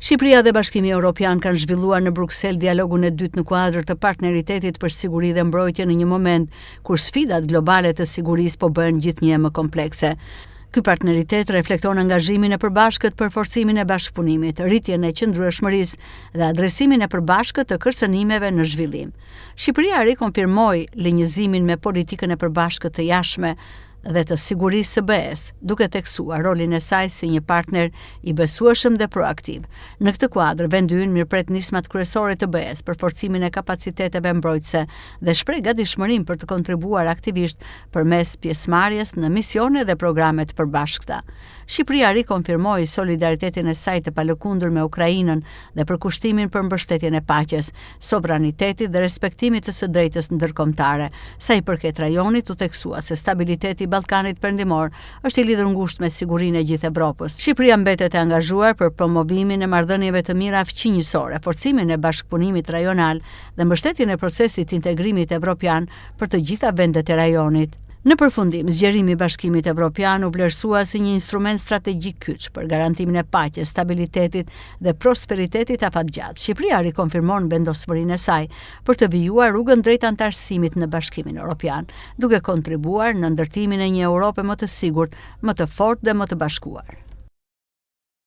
Shqipëria dhe Bashkimi Evropian kanë zhvilluar në Bruksel dialogun e dytë në kuadër të partneritetit për siguri dhe mbrojtje në një moment kur sfidat globale të sigurisë po bëhen gjithnjë më komplekse. Ky partneritet reflekton angazhimin e përbashkët për forcimin e bashkëpunimit, rritjen e qëndrueshmërisë dhe adresimin e përbashkët të kërcënimeve në zhvillim. Shqipëria rikonfirmoi linjëzimin me politikën e përbashkët të jashtme dhe të sigurisë së BE-s, duke theksuar rolin e saj si një partner i besueshëm dhe proaktiv. Në këtë kuadër, vendi ynë mirëpret nismat kryesore të BE-s për forcimin e kapaciteteve mbrojtëse dhe shpreh gatishmërinë për të kontribuar aktivisht përmes pjesëmarrjes në misione dhe programe të përbashkëta. Shqipëria rikonfirmoi solidaritetin e saj të palëkundur me Ukrainën dhe për kushtimin për mbështetjen e paqes, sovranitetit dhe respektimit të së drejtës ndërkombëtare. Sa i përket rajonit, u theksua se stabiliteti i Ballkanit Perëndimor është i lidhur ngushtë me sigurinë e gjithë Evropës. Shqipëria mbetet e angazhuar për promovimin e marrëdhënieve të mira fqinjësore, forcimin e bashkëpunimit rajonal dhe mbështetjen e procesit të integrimit evropian për të gjitha vendet e rajonit. Në përfundim, zgjerimi i Bashkimit Evropian u vlerësua si një instrument strategjik kyç për garantimin e paqes, stabilitetit dhe prosperitetit afatgjatë. Shqipëria rikonfirmon vendosmërinë e saj për të vijuar rrugën drejt antarësimit në Bashkimin Evropian, duke kontribuar në ndërtimin e një Europe më të sigurt, më të fortë dhe më të bashkuar.